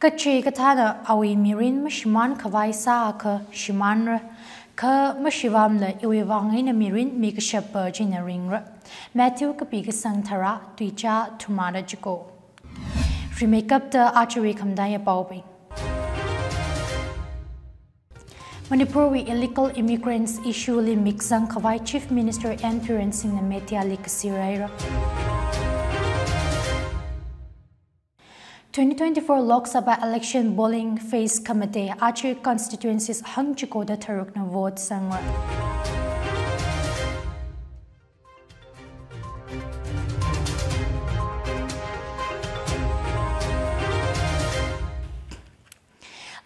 Kachi kathana awi mirin mashiman kavai sa ka shimanra ka mashivamla wuivang ina mirin mikshapa jinaringra Matthew kapiga sangthara tuicha tumada jiko Remakeup the archery kamdaya bawbi Manipur with illegal immigrants issue li mixang kavai Chief Minister and parents in the maleilak siraira 2024 Lok Sabha election polling phase committee archery constituencies hang chiko da tharuk na vote sangra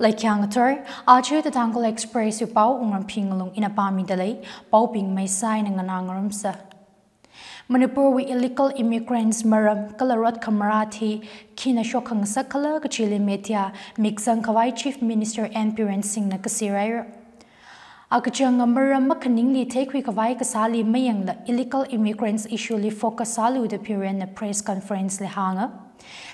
Like Yangmichingda, archery the Tangkhul Express with pau Wungramphi Ngalung in a pami delay, pau ping may sign and ngarabing. Manipur with illegal immigrants maram kalarot kamarathi kina shokang sakala kachili metia mixang kawai Chief Minister and parents sing na kasiraira. Akachang maram makaningli take we kawai kasali mayang la illegal immigrants issue li focus salu the period na press conference li hanga.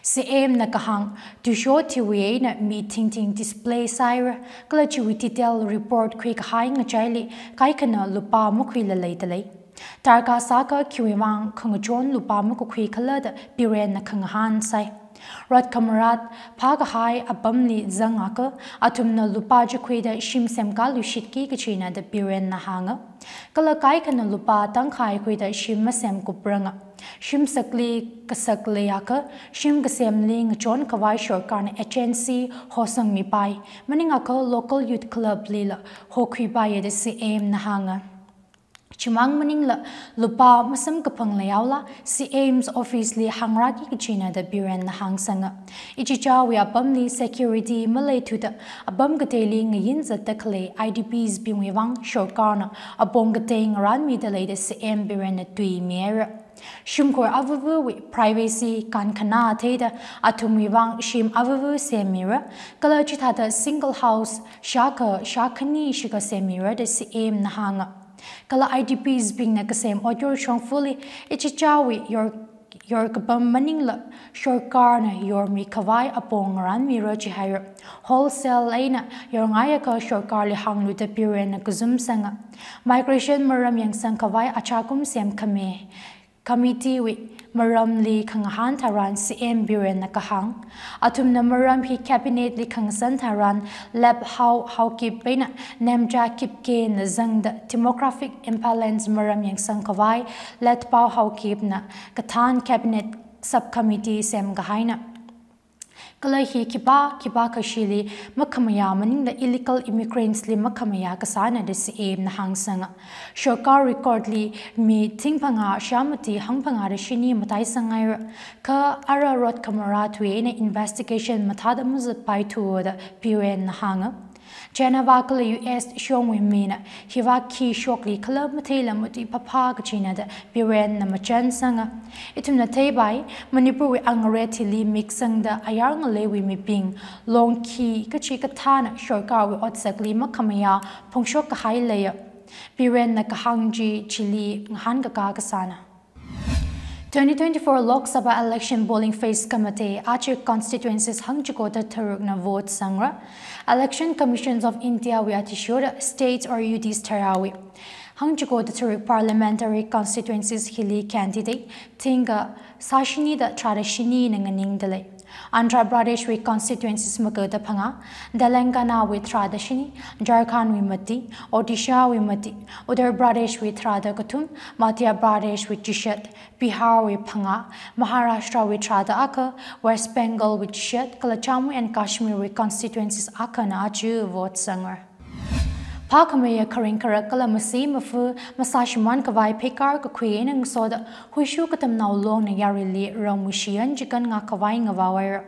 Si aim na kahang to show tiwi na meeting display sire kala chiwi detail report quick high nga chaili kai kana lupa mukwi la leisalala tarka saka wuivang khangachon lupa mukwi kala da piren na khanghan sai rat kamarat phaga hai abamli zangaka atum na lupa jikwi da shim semka lushitki kachina da piren na hanga kala kai kana lupa tangkhai kwi da shim masem kupranga Shim sakli kasakli yaka, shim kasemli ngachon kawai shorkan agency hosang mipai, maningaka local youth club lila, hokui baye de si aim nahanga. Chimang maningla lupa masam kapang layawla, si aims office li hangraki kachina da biren nahang sanga. Ichicha we abamli security malay to the abam gateli ngayin za khalei IDPs wuivang shorkana, abong gateng ran mi delay de si aim biren tui miera. Shimkor avavu with privacy kan kana theda atum wuivang shim avavu semira kala chithada single house shakani shiga semira de si aim nahanga kala IDPs being na kasem audio shong fully ichichawi your kabam maningla shorkarna your mikhavai apong ran mira chihira wholesale eina your ngayaka shorkarli hanglu de piren na kuzum sanga migration maram yang sang kavai achakum sem kame Committee with maram li khanghan tharan CM biren na kahang atum na maram hi cabinet li khangsan tharan lab how kip baina nemja kip ke na zangda demographic imbalance maram yang sangkawai let pau how kip na kathan cabinet subcommittee sem gahaina Kalai hi kiba kashili makhamaya maning the illegal immigrants li makhamaya kasana de si aim na hangsanga shokar record li mi tingpanga shamati hangpanga de shini matai sangai ka ara rot kamara twe na investigation mathada muzapai to the piren na hanga Geneva kala US shong we mina hiwa ki shokli kala matela muti papa kachina da biren na machan sanga itum na taibai Manipur we angareti li mixang da ayar ngale we mi ping long ki kachi kathana shorkar we otsakli makamaya pongshok ka hailaya biren na kahangji chili nghan ka kasana 2024 Lok Sabha election polling phase committee archery constituencies hangchikota tharuk na vote sangra election commissions of India we atishoda states or UTs tarawi hangchikota tharuk parliamentary constituencies hili candidate tinga sashini da tradishini nanganing dale Andhra Pradesh with constituencies Makata Panga, Telangana with Radashini, Jharkhand with Mati, Odisha with Mati, Uttar Pradesh with Radha Katum, Madhya Pradesh with Jishat, Bihar with Panga, Maharashtra with Radha Akka, West Bengal with Jishat, Kalachamu and Kashmir with constituencies Akka na Aju vote sanger. Pakamaya karing karakala masi mafu masashiman kawai pekar ka kuyen ang soda huishu katam now long na yari li ramushian jikan nga kawai nga vawai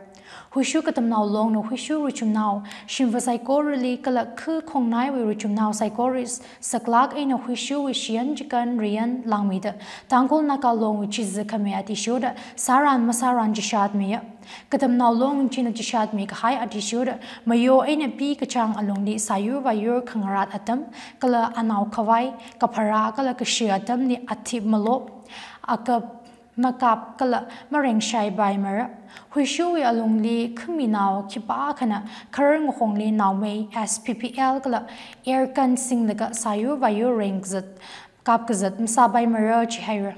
huishu katam now long no huishu ruchum now shimva saikorali kala ku kong nai we ruchum now saikoris saklak eina huishu wishian jikan rian langmida tangkul naka long which is the kame atishoda saran masaran jishat meya Katam now long china jishat make high atishoda mayo aina pi kachang along di sayur vayur khangarat atam kala anau kawai kapara kala kashi atam ni atib malo aka makap kala mareng shai bai mara huishui alungli khuminao khipa khana kharang hongli nawmei SPPL kala aircon singlaga sayu vayu rengzat kap kazat msabai mara chihaira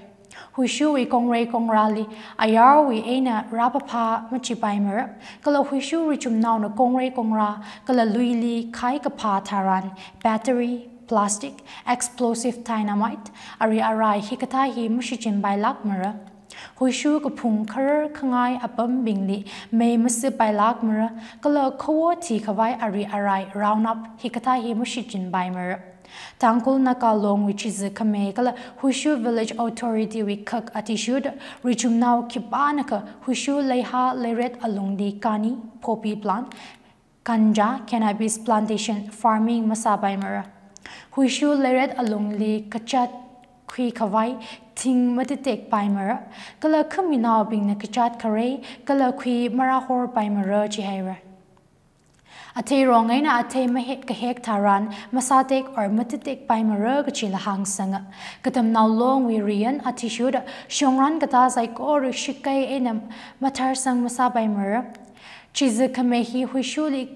huishui kongrei kongrali ayarwi eina rapapa machipai mara kala huishui chumnao na kongrei kongra kala luili khai kapha tharan battery plastic, explosive dynamite, ari arai hikatahi mushichin by lak mara. Huishu kapung karar kangai apam bingli, may musi by lak mara, kala kowo ti kawai ari arai round up hikatahi mushichin by mara. Tangkhul Ngalung, which is a Amei kala Huishu village authority we kak atishud, richum now kibanaka, Huishu leha leret alungdi kani, poppy plant, kanja, cannabis plantation, farming masabai mara. Huishu leret alungli kachat kui kawai ting matitek paimara kala khaminao bing na kachat kare kala kui marahor paimara chihaira atei rongai na atei mahet kahek tharan masatek or matitek paimara kachila hang sanga katam now long we rian atishuda shongran kata saikor shikai enam mathar sang masabai mara chiza kamehi huishuli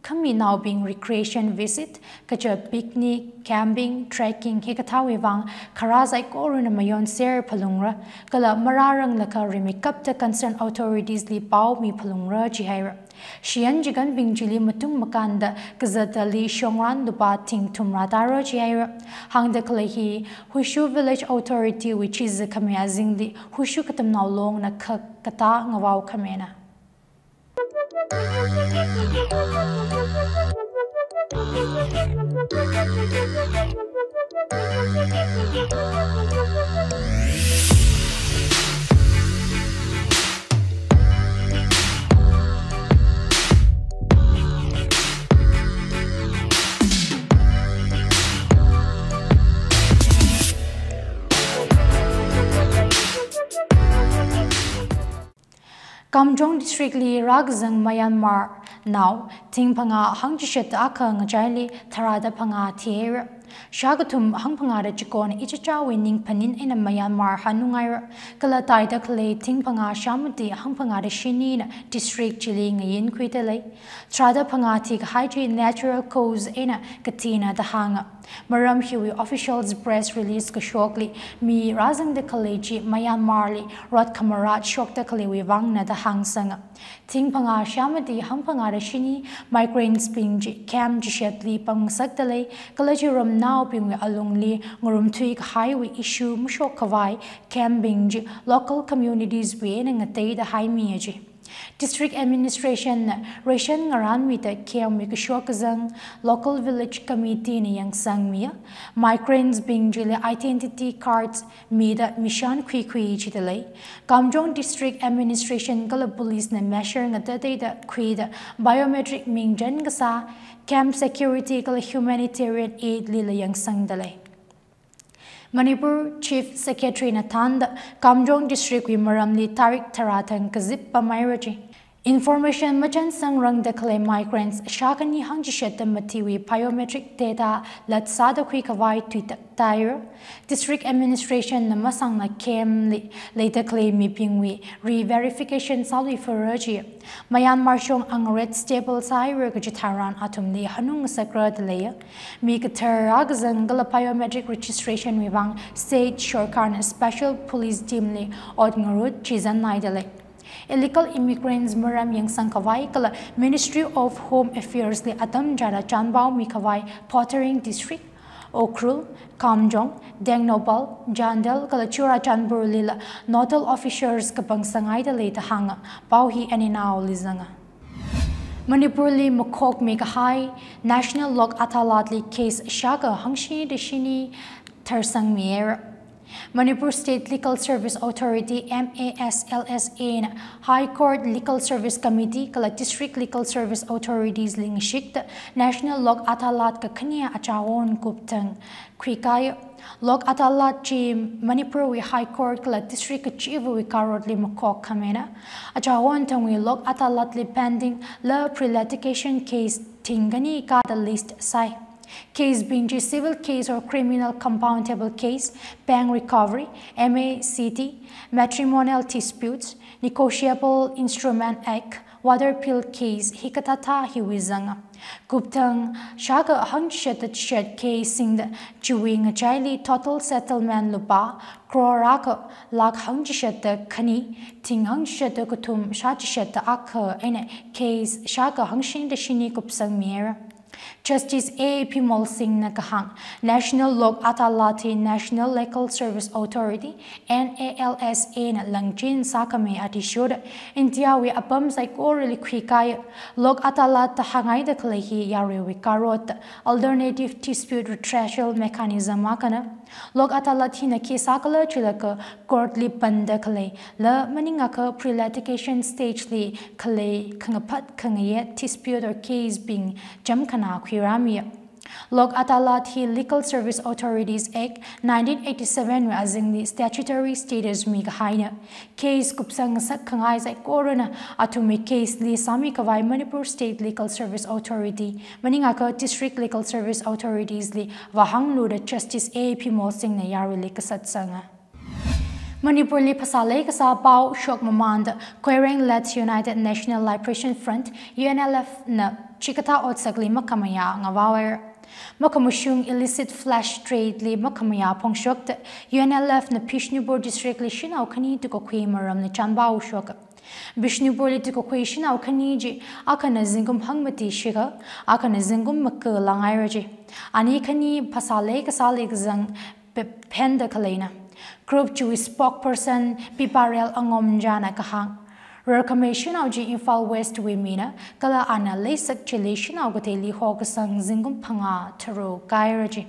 Kami now being recreation visit, kacha picnic, camping, trekking, wuivang, karazai koruna mayon ser palungra, kala mararang laka remikap the concerned authorities li pao mi palungra jihaira. Shian jigan bingjili matung makanda kazatali shongran lupa ting tumratara jihaira. Hang the kalehi, Huishu village authority which is the kamiazing the Huishu katam now long na kata ngawao kamena. Kamjong district li Ragzang Myanmar now ting panga hangjishet aka ngajali tharada panga thier shagatum hangpanga da chikon ichacha winning panin in Myanmar hanungaira kala taida khalei ting panga shamuti hangpanga da shinin district chili ngayin kuitale trada panga tik hygiene natural cause ina katina da hanga maram hiwi officials press release ka shortly mi razang de kaleji Myanmar li rot kamarat shok da kale wuivang na da hangsanga ting panga shamati hangpanga da shini migrants ping cam jishetli pang saktale kalaji ram now ping alungli ngurum thuik highway issue mushok kawai cam bing local communities we ngatei da high miaji District Administration Ration ngaran mi ta kiam mi kashokazang local village committee ni yang sang mia migrants being jile identity cards mi da mission kui chitale Kamjong District Administration kala police na measure ngata da kui da biometric ming jan gasa camp security kala humanitarian aid lila yang sang dalai Manipur Chief Secretary Nathum Kamjong District wi maramli Tarik Taratang kazip pamairaji. Information machan sangrang the claim migrants shakani hangjishet matiwi biometric data lat sada kui kawai tweet tire district administration namasang na kem later claim mi pingwi re-verification sali faraji Myanmar shong ang red stable sire hitharan atam li hanung sakra delaya mi katar agzang biometric registration wuivang state shorkan special police team li od ngarut chizan naidale Illegal immigrants maram yang sangkawai kala Ministry of Home Affairs li atam jara chanbao mikhavai Pottering District Okrul Kamjong Dengnobal Jandal kala chura chanbur lila nodal officers kapang sangay da leta hanga pauhi aninao lizanga Manipur li mukok mikhavai National Lok Atalat li case shaka hangshini deshini tarsang miera Manipur State Legal Service Authority MASLSA High Court Legal Service Committee kala District Legal Service Authorities ling shikta National Lok Atalat ka kanya achon kuptang kwikaya Lok Atalat chi Manipur wi High Court kala District Chivu wi karot li makok kamena achon tang wi Lok Atalat li pending la pre-litigation case tingani ka the list sai Case being civil case or criminal compoundable case, bank recovery, Amei, matrimonial disputes, negotiable instrument act, water pill case, hikatata hiwizanga. Guptang shaga hangshet shed case in the chewing a chili total settlement lupa, croraka, lak hangshet the kani, ting hangshet the kutum, shajshet the akka, in a case shaga hangshin the shini kupsang mirror. Justice A.P. Molsing Nakahang, National Lok Atalati National Legal Service Authority, NALSA na Langjin Sakame Atishud, Intiawi Apam Saikorali Kwikaya, Lok Atalat Hangay the Kalehi Yari Wikarot, Alternative Dispute Retrieval Mechanism Makana, Lok Atalatina Kisakala Chilaka, Courtly Panda Kale, La Maningaka pre-litigation stage li Kale Kangapat Kangayet dispute or case being Jamkana. Lok Atalati Legal Service Authorities Act 1987 azing the statutory status mikhavai case kupsang sak khangai sai corona atumi case li mikhavai Manipur State Legal Service Authority maningaka District Legal Service Authorities li wahanglu the Justice A.P. Molsing na yari li kasatsanga. Manipur li pasalay kasa pau shok mamanda Quereng Let's United National Liberation Front UNLF na chikata otsagli makamaya ngawawer makamushung illicit flash trade li makamaya pongshok the UNLF na Bishnupur district li shinaw kani to kokwe maram ni chanbao shok Bishnupur li to kokwe shinaw kani ji akana zingum hangmati shiga akana zingum makkalangay ji ani kani pasalay kasa ligzang penda kalena Group Jewish spokesperson Piparel Angom Jana Kahang. Reclamation of Infal West Wimina, Kala Ana Leisak Chilation of Goteli Hogasang Zingum Panga Taro Gairaji.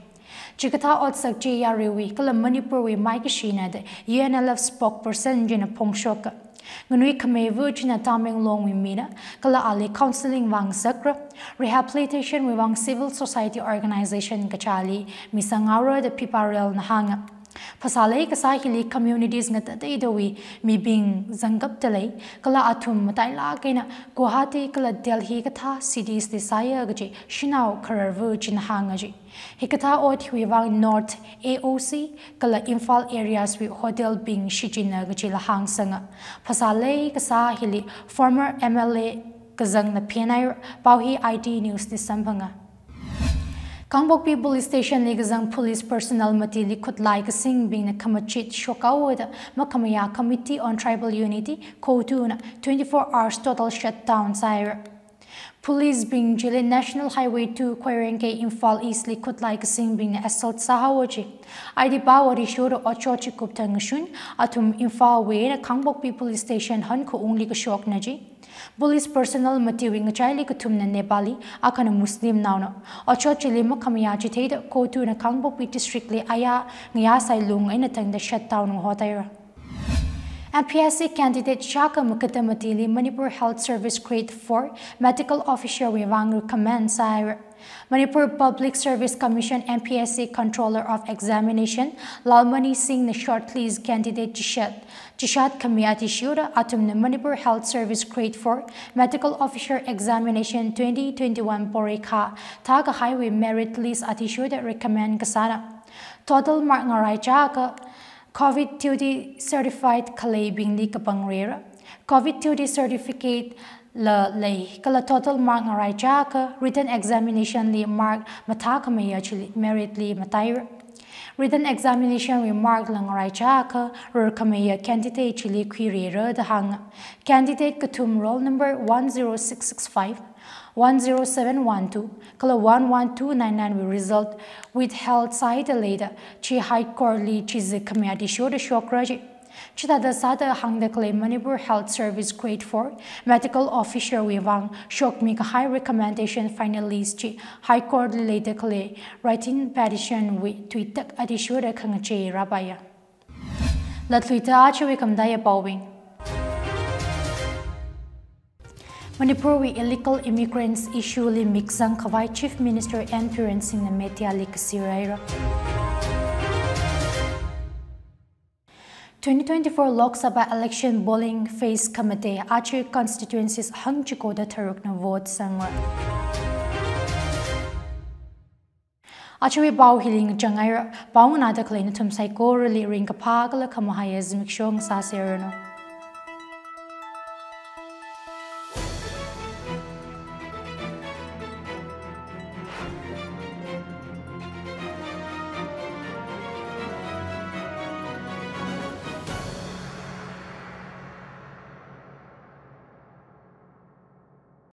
Chikata Otsak Jariwi, Kala Manipur with Mike Shina, the UNLF spokesperson Jina Pongshoka. Ngunui Kame Virgin Taming Long Wimina, Kala Ali Counseling Wang Sakra, Rehabilitation Wuivang Civil Society Organization Kachali, Misangara the Piparel Nahanga. Pasalay kasahili communities nga tataydawi mi bing zanggap talay kala atum matailak na Guwahati kala Delhi kata cities di saya gaji shinaw kararvu jinhangaji. Hikata ot wuivang North AOC kala Infal areas with hotel bing shijina gaji lahang sanga. Pasalay kasahili former MLA kazang na PNI Pauhi ID News di Sampanga. Kangbokpi Police Station ligazang police personnel matili kutlai kasing bing na kamachit shokawada makamaya Committee on Tribal Unity Kotuna 24 hours total shutdown sire. Police bing jili National Highway 2 Querengke Infal East li kutlai kasing bing na assault sahawaji. ID bawari shoro ochochi kuptang shun atum Infal way na Kangbokpi Police Station han ko ungli ka shok naji. Police personnel matiwing chayli kutum na Nepali akana Muslim nauno. Ocho chili makamaya jiteda kotu na Kangbokpi district li aya ngaya sailung ay natang da shutdown ng hotayra. MPSC candidate Shaka Mukatamatili Manipur Health Service Grade 4 Medical Officer Wuivang recommend Saira. Manipur Public Service Commission MPSC Controller of Examination Lalmani Singh na shortlist candidate Jishat Kamiyati Shura atum na Manipur Health Service Grade 4 Medical Officer Examination 2021 Porikha Taga Highway Merit List Atishuda recommend kasana. Total mark ngaray ka COVID-20 certified khalei bingli kapangrera. COVID-20 certificate la lay kala total mark ngaray ka written examination li mark matakamaya chili merit li matayra. Written examination we mark lang ngaray ka kamaya candidate chili query the hang. Candidate katum roll number 10665 10712 kala 11299 will result with health side later chi high court li chiz kamyati show the shock raji chita da sada hang the claim Manipur Health Service Grade 4 medical officer Wuivang shock make a high recommendation finalist chi high court later clay writing petition with tweetak adishura khangache rabaya latluita achu kamdaya bawing Manipur with illegal immigrants issue li mixang Khawai Chief Minister and parents in the media likasiraira. 2024 Lok Sabha election polling phase committee Achi constituencies hang chiko da taruk na vote sangwa. Achewi pau hiling changai pau na da khlei Nathum saikorali ring ka pha kala khama hayaz mikshong sa serno.